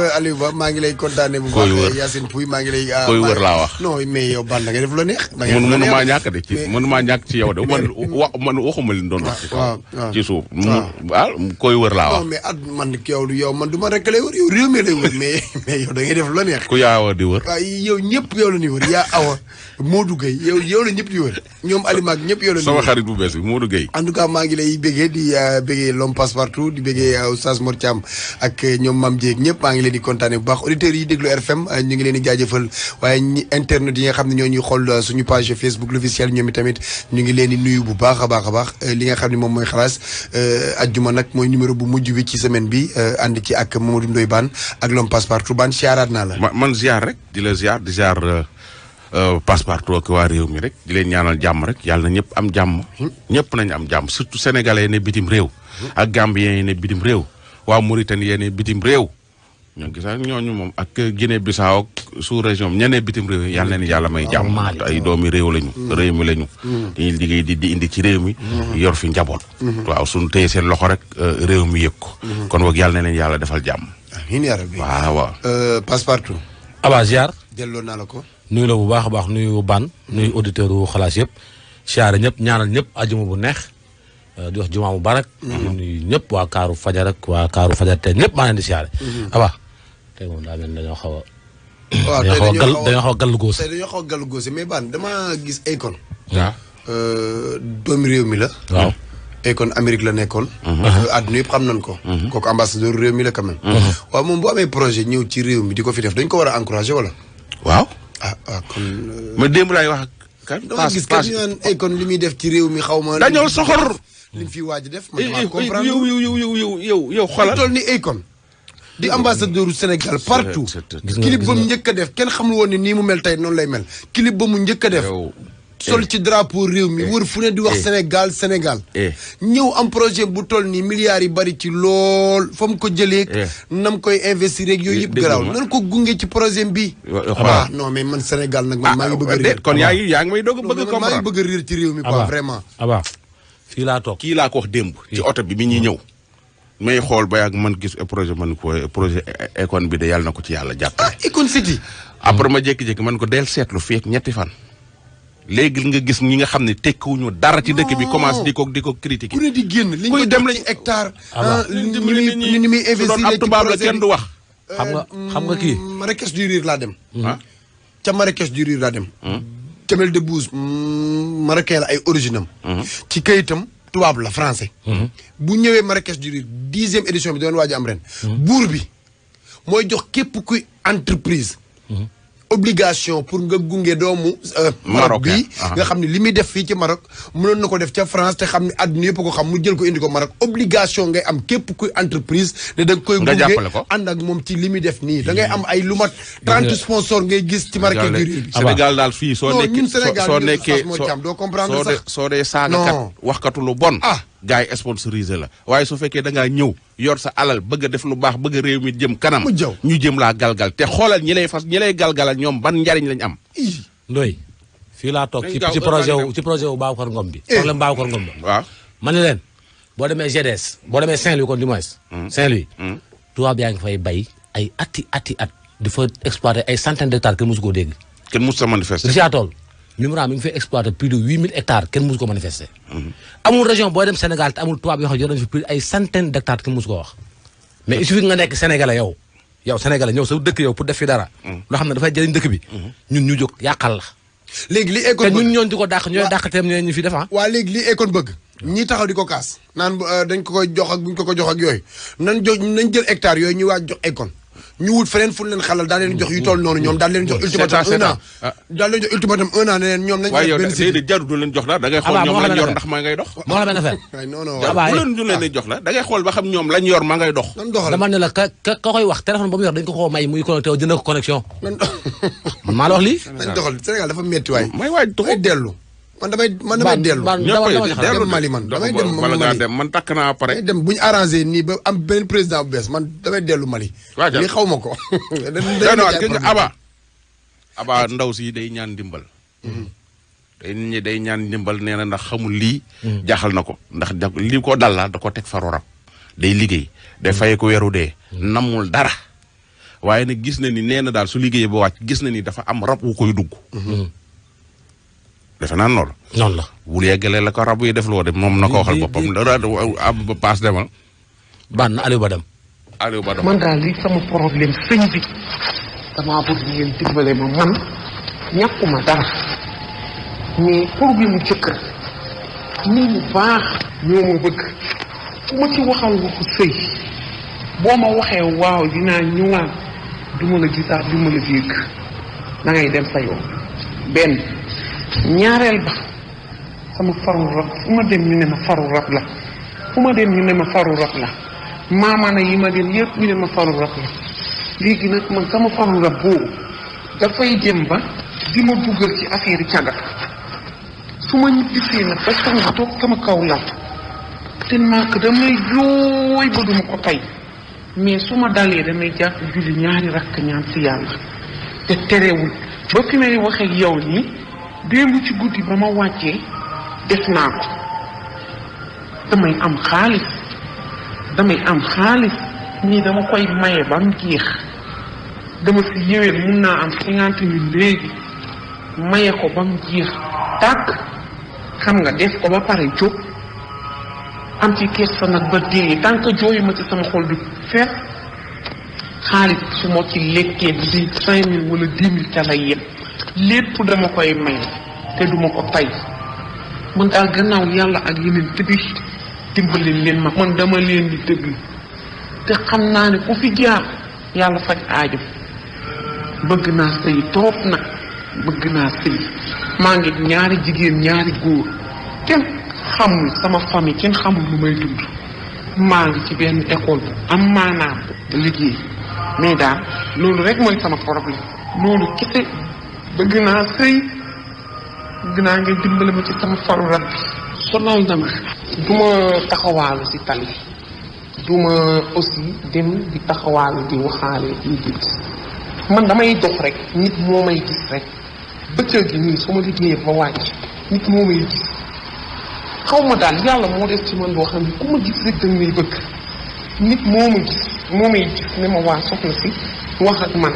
Aliou Ba maa ngi lay kontaane bu baax Yacine Pouy maa ngi lay koy wër laa wax non mais yow ban da nga def lu neex mënumaa ñàkk de ci mënumaa ñàkk ci yow de man waxuma leen doon wax ci suuf koy wër laa wax non mais man yow man du ma rek lay wër yow réew mi lay wër mais yow da ngay def lu neex ku yaawa di wër waaw yow ñëpp yow la ñuy wër yaa awa Modou Gueye yow la ñëpp di wër ñoom Alima ak ñëpp yow la ñuy wër sama xarit bu bees bi Modou Gueye en tout cas maa ngi lay béggee di béggee l'homme passe partout di béggee Oustaz Mor Thiam ak ñoom Mame Dieg ñëpp maa ngi leen di kontaane bu baax auditeurs yi déglu RFM ñu ngi leen di jaajëfal waaye internet yi nga xam ne ñoo ñuy xool suñu page Facebook l'officiel ñoom tamit ñu ngi leen di nuyu bu baax a baax li nga xam ne moom mooy xalaas ajjuma nag mooy numéro bu mujj bi ci semaine bi ànd ci ak Mamadou Ndoye Bane ak l'homme passe partout Bane siyaaraat naa la man ziar rek di la ziar di ziar Passepartout ak waa réew mi rek di leen ñaanal jàmm rek yàlla na ñëpp am jàmm ñëpp nañ am jàmm surtout sénégalais ne bitim réew ak gambien yi ne bitim réew waa Mauritanie yi ne bitim réew ñoo gisa ñooñu moom ak Guinée Bissau sous région ñeneen bitim réew yi yàlla na ni yàlla may jàmm ay doomi réew lañu réew mi lañu dañuy liggéey di indi ci réew mi yor fi njaboot waaw suñu téye seen loxo rek réew mi yëg ko kon boog yàlla na leen yàlla defal jàmm amiin yaa rabbi waaw Passepartout aba ziar delloo naa la ko nuyu la bu baax a baax nuyu ban nuyu auditeur wu xalaas yëpp siyaare ñëpp ñaanal ñëpp ajuma bu neex di wax jumaa mubarak nuyu ñëpp waa kaaru fajar ak waa kaaru fajar te ñëpp maa leen di siyaare aba tey moom daa mel ne dañoo xaw a waaw dañoo xaw a gàllu góose tey dañoo xaw a gàllu góose mais ban dama gis Akon waaw doomi réew mi la waaw Akon Amérique la nekkoon àdduna yëpp xam nañ ko kooku ambassadeur réew mi la quand même waaw moom bu amee projet ñëw ci réew mi di ko fi def dañ ko war a encourager wala waaw kon ma démb laay wax kan dama gis kat ñu naan Akon li muy def ci réew mi xaw ma dañoo soxor li mu fi waaj def man dama comprendre yow xoolal toll ni Akon di ambassadeur u Sénégal partout clip ba mu njëkk a def kenn xamul woon ni nii mu mel tey noonu lay mel clip ba mu njëkk a def sol ci drapeau réew mi wër fu ne di wax Sénégal ñëw am projet bu toll nii milliards yi bari ci lool fa mu ko jëlee nam koy investir rek yooyu yëpp garaaw nan ko gunge ci projet bi non mais man Sénégal nag man maa ngi bëgg a riir kon yaa ngi may doog bëgg comprendre maa ngi bëgg a riir ci réew mi quoi vraiment aba fii laa toog kii laa ko wax démb ci oto bi ñuy ñëw may xool ba yàgg man gis projet man ko projet Akon bi de yàlla na ko ci yàlla jàppale Akon City après ma jékki-jékki man ko del seetlu fii ak ñetti fan léegi nga gis ñi nga xam ne tekkiwuñu dara ci dëkk bi commencé di ko critiquer. ku ne di génn li ñu dem lañ hectare. ni muy investir ci tubaab la kenn du wax. xam nga kii. Marrakech du Rire laa dem. ca Marrakech du Rire laa dem. Jamel Debbouze marocain la ay origine am. ci kayitam tubaab la français. bu ñëwee Marrakech du Rire 10e édition bi doon waaj am ren. buur bi mooy jox képp kuy entreprise. obligation pour nga gunge doomu Maroc bi nga xam ne li muy def fii ci Maroc mënoon na ko def ca France te xam ne àdduna yëpp ko xam mu jël ko indi ko Maroc obligation ngay am képp kuy entreprise ne da nga koy gunge ànd ak moom ci li muy def nii da ngay am ay lu mat 30 sponsor ngay gis ci Marrakech du Rire bi Sénégal daal fii soo nekkee doo comprendre sax soo dee saagakat waxkatu lu bon gars yi sponsorisé la waaye su fekkee da ngaa ñëw yor sa alal bëgg a def lu baax bëgg a réew mi jëm kanam ñu jëm laa galgal te xoolal ñi lay galgalal ñoom ban njariñ lañ am Ndoye fii laa toog ci projet wu Babacar Ngom bi problème Babacar Ngom bi waaw ma ne leen boo demee GDS boo demee Saint-Louis kon du moins Saint-Louis tubaab yaa ngi fay bay ay ati di fa exploiter ay centaines d'hectares kenn mosu koo dégg kenn mosu sa manifester Richard Toll Mimran mi ngi fay exploiter plus de 8000 hectares kenn mosu ko manifester amul région booy dem Sénégal te amul tubaab yoo xam ne yor nañu fi plus ay centaines d'hectares kenn mosu ko wax mais il suffit nga nekk Sénégalais yow Sénégalais ñëw sa dëkk yow pour def fi dara loo xam ne dafay jëriñ dëkk bi ñun ñu jóg yàqal la léegi li Akon te ñun ñoon di ko dàq ñooy dàq teem ñu fi def waa léegi li Akon bëgg ñi taxaw di ko kaas naan dañ ko koy jox ak buñ ko jox ak yooyu nañ jël hectares yooyu ñu waaj jox Akon ñu wut feneen fu leen xalal daal leen jox yu toll noonu ñoom daal leen jox ultimatum 1 an daal leen jox ultimatum 1 an ne leen ñoom nañ benn si jaru du leen jox la da ngay xool ñoom lañ yor ndax maa ngay dox moo la benn affaire non non bu leen du leen jox la da ngay xool ba xam ñoom lañ yor maa ngay dox dama ne la ka koy wax téléphone ba mu yor dañ ko koo may muy connecté wu jënd ko connexion man maa la wax lii nañ doxal Sénégal dafa metti waay may waaj damay dellu man damay dellu dellu Mali man damay dem wala ngaa dem man takk naa pare dem bu ñu arrangé nii ba am benn président bu bees man damay dellu Mali li xaw ma ko aba ndaw si day ñaan ndimbal day ñaan ndimbal nee na ndax xamul lii jaaxal na ko ndax lii ko dal la da ko teg faroram day liggéey day faye ko weeru dee namul dara waaye nag gis na ni nee na daal su liggéeyee ba wàcc gis na ni dafa am rab wu koy dugg. defe naa noonu. noonu la. wul yeggalee la ko rab yi def loo dem moom na ko waxal boppam dara am ba paas demal. ban na Aliou Ba dem. Aliou Ba dem. man daal li sama problème sëñ bi damaa bëgg ngeen dimbale ma man ñàkkuma dara mais problème mu jëkkër nit ñu baax ñoo ma bëgg fu ma ci waxal waxu sëy boo ma waxee waaw dinaa ñëwaat du ma la gisaat du ma la dégg da ngay dem sa yoon benn ñaareel ba sama faru rab fu ma dem ñu ne ma faru rab la fu ma dem ñu ne ma faru rab la maamana yi ma dem yëpp ñu ne ma faru rab la léegi nag man sama faru rab boobu dafay dem ba di ma dugal ci affaire yi caga su ma ñibbisee nag ba sanga toog sama kaw lal tellement que damay jooy ba duma ko tey mais su ma dalee damay jàpp julli ñaari rakk ñaan ci yàlla te terewul ba fi may waxee yow nii démb ci guddi ba ma wàccee def naa ko damay am xaalis nii dama koy maye ba mu jeex dama si yéwén mun naa am 50 000 léegi maye ko ba mu jeex tàkk xam nga def ko ba pare jóg am ci kees sa nag ba dee tant que jooyu ma ci sama xol du fees xaalis su ma ci lekkee di 5 000 wala 10 000 ca lay yem lépp dama koy may te duma ko tay man daal gannaaw yàlla ak yeneen tëbi dimbali leen ma man dama leen di déglu te xam naa ne ku fi jaar yàlla faj aajo bëgg naa sëy trop nag bëgg naa sëy maa ngi ñaari jigéen ñaari góor kenn xamul sama famille kenn xamul lu may dund maa ngi ci benn école bu am maanaam liggéey mais daal loolu rek mooy sama problème loolu kese bëgg naa sëy bëgg naa ngeen dimbali ma ci sama faru rab bi sonal na ma du ma taxawaalu si tali du ma aussi dem di taxawaalu di waxaale di gis man damay dox rek nit moo may gis rek bëccëg gi nii su ma liggéeyee ba wàcc nit moo may gis xaw ma daal yàlla moo def ci man loo xam ne ku ma gis rek dañ may bëgg nit moo ma gis moo may gis ne ma waa soxna si wax ak man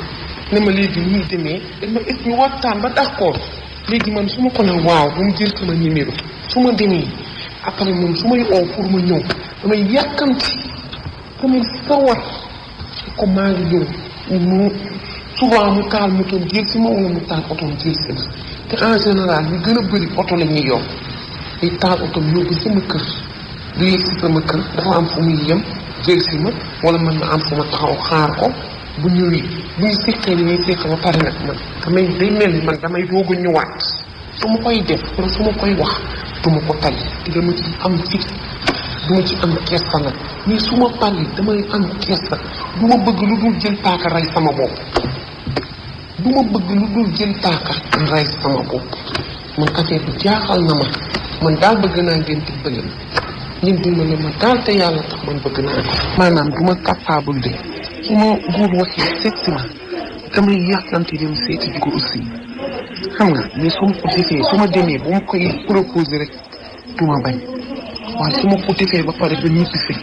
ne ma léegi ni muy demee dama est ñu waxtaan ba d'accord léegi man su ma ko ne waaw ba mu jël sama numéro su ma demee après moom su may oo pour ma ñëw damay yàkkamti damay sawar ko maa ngi ñëw mu souvent mu taal motoom jël si ma wala mu taal otoom jël si ma te en général ñu gën a bëri oto la ñuy yor day taal otoom yóbbu sama kër du yegg si sama kër dafa am fu muy yem jël si ma wala man ma am fu ma taxaw xaar ko bu ñëwee bu ñu seqee li ñuy seq ba pare nag man damay day mel ni man damay doog a ñëwaat su ma koy def wala su ma koy wax du ma ko tay te dama ci am fit du ma ci am kersa nag mais su ma paree damay am kersa du ma bëgg lu dul jël paaka rey sama bopp du ma bëgg lu dul jël paaka rey sama bopp man affaire bi jaaxal na ma man daal bëgg naa ngeen dimbale ma ngeen dimbale ma daal te yàlla tax man bëgg naa ko maanaam du ma capable de su ma góor waxee seeti ma damay yàkkamti dem seeti ji ko aussi xam nga mais su ma ko defee su ma demee bu ma koy proposé rek du ma bañ waaye su ma ko defee ba pare ba ñibbisi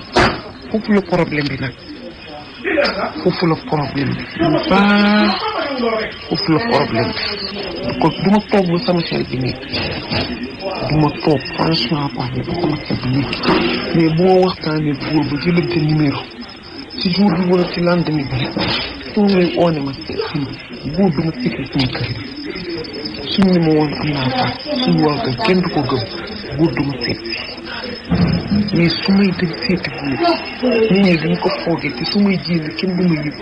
foofu la problème bi nag foofu la problème bi bu baax foofu la problème bi kon du ma toog ba sama xel bi nekk du ma toog franchement parler ba sama xel bi nekk mais bu ma waxtaanee góor ba jëlante numéro ci jour bi wala ci lendemain bi soo lay oone ma seet si góor du ma seetee sama kër suñu ne ma woon am naa faat suñu waa kër kenn du ko gëm góor du ma seet si mais su may dem seeti góor nit ñi dañ ko foogee te su may jéem kenn du ma yëg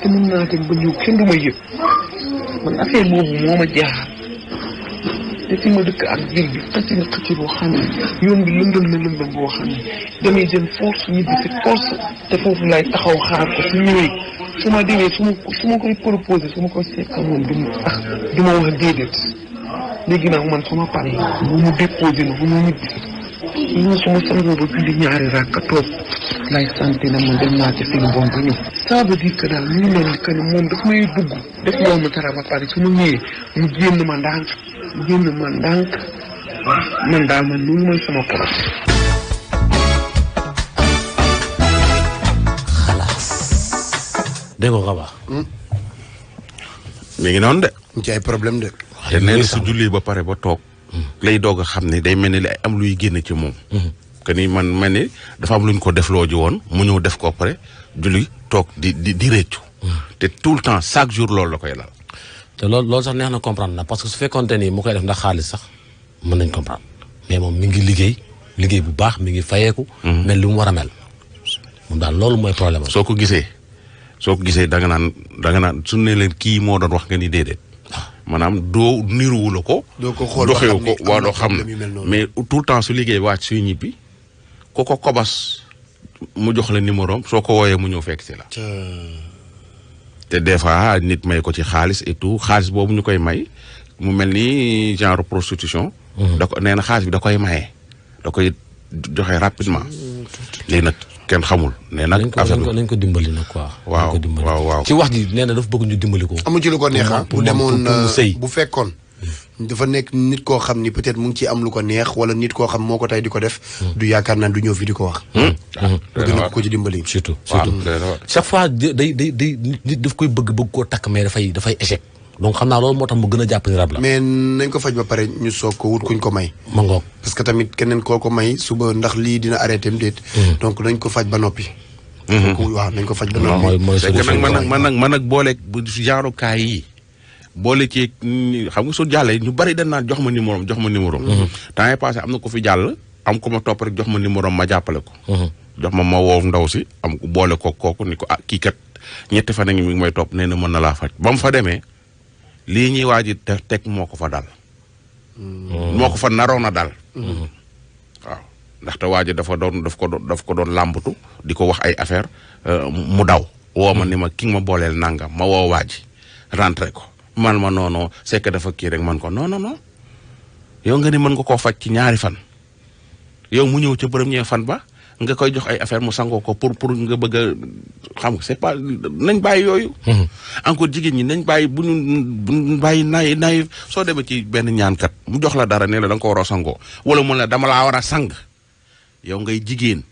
te mën naa dem ba ñëw kenn du ma yëg man affaire boobu moo ma jaaxal te fi ma dëkk ak ville bi xëcc na xëcc boo xam ne yoon bi lëndëm na lëndëm boo xam ne damay jël force ñibbi si force te foofu laay taxaw xaar ko su ñëwee su ma demee su ma koy proposé su ma koy seqal moom du ma wax déedéet léegi nag man su ma paree bu mu déposé na bu mu ñibbi si ñun su ma sangoo ba julli ñaari rakka toog lay sant na man dem naa ci fi mu bon ba ñëw. ça veut dire que daal ñu ngi mel ni que ni moom daf may dugg def moom ma dara ba pare su ma ñëwee mu génn ma ndànk man daal man loolu mooy sama problème. dégg nga ko baax. mi ngi noonu de. ñu ci ay problème de. te nee na su julli ba pare ba toog. lay doog a xam ne day mel ni li am luy génn ci moom. que ni man mel ni dafa am luñ ko defloo ji woon mu ñëw def ko pare julli toog di réccu. te tout le temps chaque jour loolu la koy lal. te loolu sax neex na comprendre na parce que su fekkoonte ni mu koy def ndax xaalis sax mën nañ comprendre mais moom mi ngi liggéey bu baax mi ngi fayeeku. mel li mu war a mel. moom daal loolu mooy problème am. soo ko gisee da nga naan su ne leen kii moo doon wax nga ni déedéet. maanaam doo niruwu la ko. doo ko xool doxewu ko waa doo xam ne mais tout le temps su liggéey wàcc suy ñibbi ko kobas mu jox la numéro am soo ko wooyee mu ñëw fekk si la. te des fois nit may ko ci xaalis et tout xaalis boobu ñu koy may mu mel ni genre prostitution. da ko nee na xaalis bi da koy maye. da koy joxe rapidement. léegi nag kenn xamul. nee nag affaire nañ ko dimbali nag quoi. waaw ci wax ji nee na dafa bëgg ñu dimbali ko. amu ci lu ko neex bu demoon sëy bu fekkoon. dafa nekk nit koo xam ni peut-être mu ngi ciy am lu ko neex wala nit koo xam moo ko tey di ko def. du yaakaar naa du ñëw fi di ko wax. bëgg na ko ci dimbali. surtout chaque fois day nit daf koy bëgg koo takk mais dafay échec. donc xam naa loolu moo tax mu gën a jàpp ni rab la. mais nañ ko faj ba pare ñu soog ko wut kuñ ko may. ma ngoog parce que tamit keneen koo ko may suba ndax lii dina arrêté mu déet. donc nañ ko faj ba noppi. waaw nañ ko faj ba noppi. mooy solution man nag booleeg bu genre cas yi boole ci xam nga su jàllee ñu bari dañ naan jox ma numéro temps yii passé am na ko fi jàll am ko ma topp rek jox ma numéro ma jàppale ko. jox ma woo ndaw si am boole ko kooku ni ko kii kat ñetti fan mi ngi may topp nee na mën na laa faj ba mu fa demee. lii ñuy waaj a teg moo ko fa dal. moo ko fa naroon a dal. waaw ndaxte waaj daf ko doon làmbatu di ko wax ay affaire mu daw. woo ma ni ma ki nga ma booleel nangam ma woo waaj rentré ko man ma non c'est que dafa kii rek man ko non yow nga ni mën nga koo faj ci ñaari fan. yow mu ñëw ca premier fan ba nga koy jox ay affaire mu sangoo ko pour nga bëgg a xam nga c'est pas nañ bàyyi yooyu. encore jigéen ñi nañ bàyyi bu ñu bàyyi nay soo demee ci benn ñaankat mu jox la dara ne la da nga ko war a sangoo wala mu la dama laa war a sang yow ngay jigéen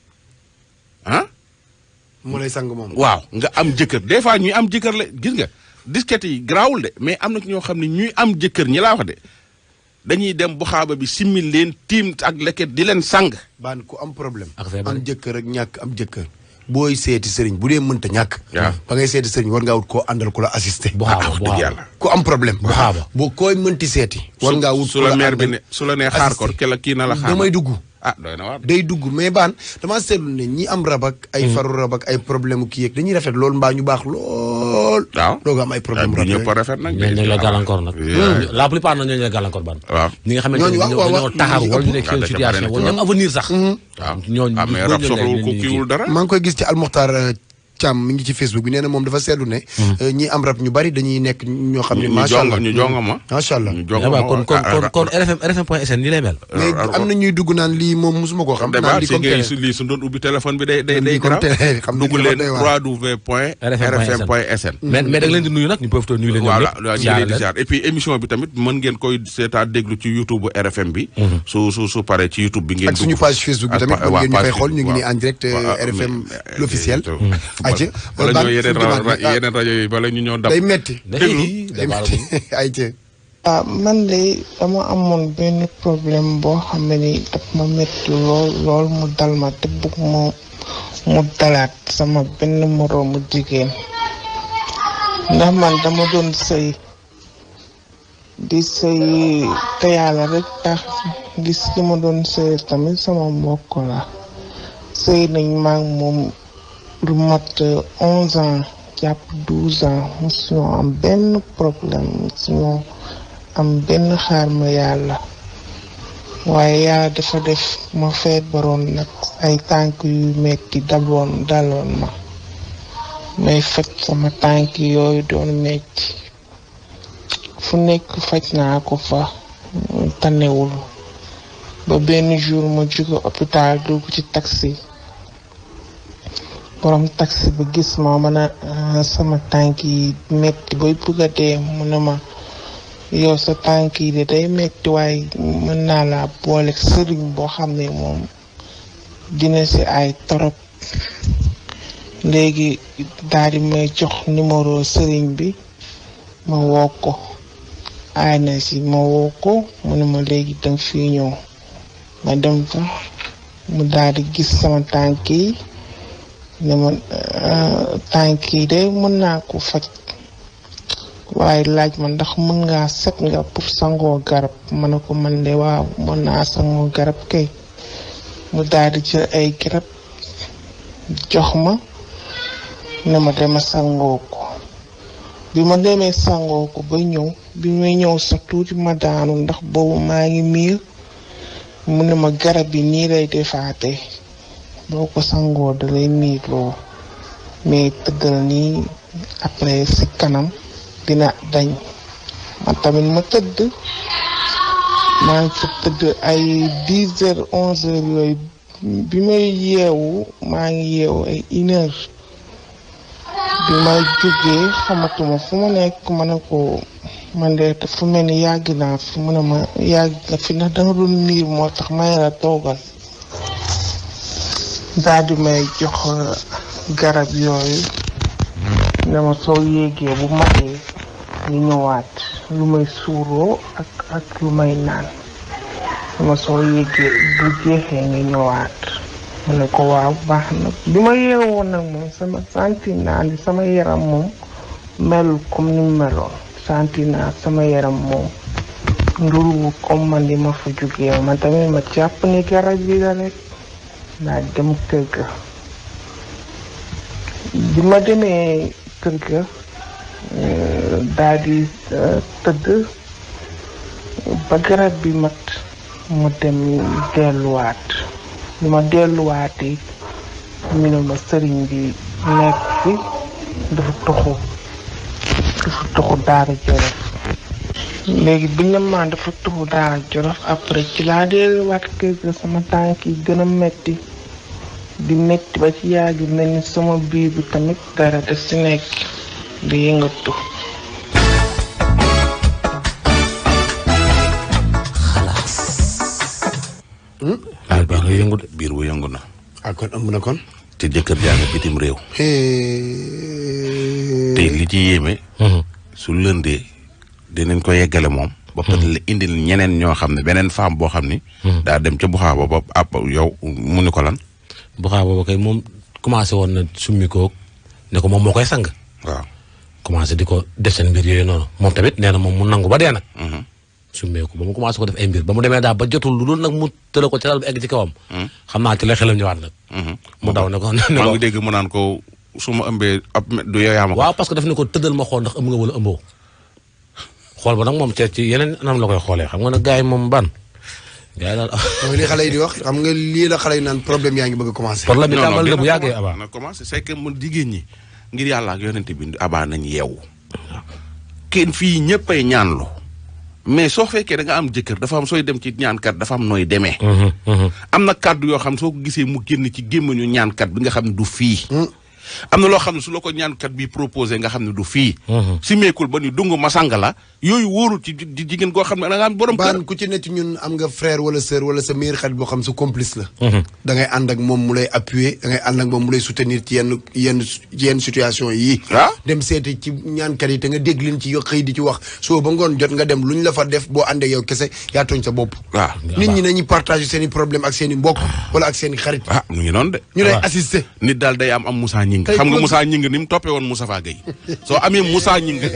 mu lay sang moom. waaw nga am jëkkër des fois ñuy am jëkkër la gis nga disquette yi garaawul de mais am na ñoo xam ne ñuy am jëkkër ñi laa wax de. dañuy dem bu xaaba bi simil leen tiim ak leket di leen sang. baan ku am problème. am jëkkër ak ñàkk am jëkkër. booy seeti sëriñ bu dee mënta ñàkk. waaw ba ngay seeti sëriñ war ngaa wut koo àndal ku la assisté. bu xaaba yàlla ku am problème. bu xaaba boo koy mënti seeti. war ngaa wut su la meer bi ne su la nee xaar ko kii na la xaar damay dugg. doy na waar day dugg mais baan damaa seetlu ne ñi am rab ak ay faru rab ak ay problème kii yeeg dañuy rafet lool mbaa ñu baax lool. waaw doo am ay problème rab ñëpp rafet nag. ñooñu la gàllankoor nag. la plupart nag ñooñu la gàllankoor ban. waaw ñi nga xamante ne dañoo taxaru wala ñu nekk seen situation wala ñoom avenir sax. waaw ñooñu mais rab soxlawul ko kiiwul dara. maa ngi koy gis ci Almuxtaar Thiam mi ngi ci Facebook bi nee na moom dafa seetlu ne. ñi am rab ñu bari dañuy nekk ñoo xam ne. macha allah ñu jonga ma. macha allah. ñu jonga ma kon RFM.sn nii lay mel. mais am na ñuy dugg naan lii moom musuma koo xam. naan lii comme télé lii su doon ubbi téléphone bi day comme télé xam dugg leen www.rfm.sn. mais da nga leen di nuyu nag ñu profité nuyu leen ñoom ñëpp. voilà ñu leen di jaar et puis émission bi tamit mën ngeen koy seetaan déglu ci YouTube RFM bi. su paree ci YouTube bi ngeen. ak suñu page Facebook bi tamit mën ngeen ñu fay xool ñu ngi nii en direct RFM l'officiel. wala ñoo yeneen rajo yi bala ñu ñëw dab. day metti day metti ay ca man de dama amoon benn problème boo xam ne ni daf ma metti lool mu dal ma te bëgg mu dalaat sama benn moroomu jigéen ndax man dama doon sëy di sëy te yàlla rek tax gis ki ma doon sëy tamit sama mbokk la sëy nañ maag moom lu mat 11 ans jàpp 12 ans mosuñoo am benn problème mosuñoo am benn xaar ma yàlla waaye yàlla dafa def ma feebaroon nag ay tànk yu metti daloon ma may faj sama tànk yooyu doon metti fu nekk faj naa ko fa tanewul ba benn jour ma jóge hôpital dugg ci taxi borom taxi bi gis ma mën a sama tànk yi metti bay bëgg a dee mu ne ma yow sa tànk yi de day metti waaye mën naa laa boole sëriñ boo xam ne moom dina si ay torop léegi daal di may jox numéro sëriñ bi ma woo ko aay na si ma woo ko mu ne ma léegi danga fii ñëw ma dem fa mu daal di gis sama tànk yi ne ma tànk yi de mën naa ko faj waaye laaj ma ndax mën ngaa set nga pour sangoo garab ma ne ko man de waaw mën naa sangoo garab kay mu daal di jël ay garab jox ma ne ma dema sangoo ko bi ma demee sangoo ko ba ñëw bi may ñëw sax tuuti ma daanu ndax boobu maa ngi miir mu ne ma garab yi nii lay defaate boo ko sangoo da lay miir loo mais tëddal nii après si kanam dina dañ man tamit ma tëdd maa ngi fa tëdd ay 10 heures 11 heures yooyu bi may yeewu maa ngi yeewu ay 1 heure bi may jógee xamatuma fu ma nekk ma ne ko man de fu mel ni yàgg naa fi mu ne ma yàgg nga fi ndax danga doon miir moo tax may la toogal daal di may jox garab yooyu ne ma soo yéegee bu matee ñu ñëwaat lu may suuroo ak lu may naan ma soo yéegee bu jeexee nga ñëwaat mu ne ko waaw baax na bi ma yeewoo nag moom sama santi naa ni sama yaram moom melul comme ni mu meloon santi naa sama yaram moom nduruwu comme man di ma fa jógee man tamit ma jàpp ni garab yi la rek naa dem kër ga bi ma demee kër ga daal di tëdd ba garab bi mat mu dem delluwaat bi ma delluwaatee ñu ne ma sëriñ bi nekk fi dafa toxu Daara Jolof léegi bi ñu ma dafa toxu Daara Jolof après ci laa delluwaat kër ga sama tànk yi gën a metti di metti ba ci yàgg mel ni sama biir bi tamit dara def si nekk di yëngatu. ah biir bu yëngu de biir bu yëngu na. ah kon ëmb na kon. te jëkkër jaa nga bitim réew. te li ci yéeme. su lëndee dinañ ko yeggale moom. ba pare la indil ñeneen ñoo xam ne beneen femme boo xam ni. daa dem ca buxaaba ba ab yow mu ni ko lan. buxaaba ba kay moom commencé woon na summi koog ne ko moom moo koy sang. waaw commencé di ko def seen mbir yooyu noonu moom tamit nee na moom mu nangu ba dee nag. summee ko ba mu commencé ko def ay mbir ba mu demee daal ba jotul lu dul nag mu tële ko ci dal ba egg ci kawam. xam naa ci la xelam ñëwaat nag. mu daw ne ko ne ko maa ngi dégg mu naan ko su ma ëmbee ab du yow yaa ma ko. waaw parce que daf ne ko tëddal ma xool ndax ëmb nga wala ëmboo. xool ba nag moom ci yeneen anam la koy xoolee xam nga nag gars yi moom ban. gars yi daal mooy li xale yi di wax xam nga lii la xale yi naan problème yaa ngi bëgg a commencé. problème bi tàmbali na bu yàggee Aba. na commencé c'est que mu jigéen ñi ngir yàlla ak yonente bi Aba nañ yeewu. kenn fii ñëppay ñaanlu. mais soo fekkee da nga am jëkkër dafa am sooy dem ci ñaankat dafa am nooy demee. am na kàddu yoo xam soo ko gisee mu génn ci gémmiñu ñaankat bi nga xam ne du fii. am na loo xam ne su la ko ñaankat bi proposé nga xam ne du fii. si meekul ba ni dungu masanga la yooyu wóorul ci jigéen koo xam ne da nga am borom kër. baan ku ci ne ci ñun am nga frère wala sœur wala sa meilleur xarit boo xam sa complice la. da ngay ànd ak moom mu lay appuyer da ngay ànd ak moom mu lay soutenir ci yenn situation yii. dem seeti ci ñaankat yi te nga dégg leen ci xëy di ci wax soo ba ngoon jot nga dem luñ la fa def boo àndee yow kese yaa tooñ sa bopp. waaw nit ñi nañuy partager seen i problème ak seen i mbokk wala ak seen i xarit. mu ngi noonu de. ñu lay assister. nit daal day am Moussa Gningue. xam nga Moussa Gningue ni mu toppee woon Moustapha Gueye soo amee Moussa Gningue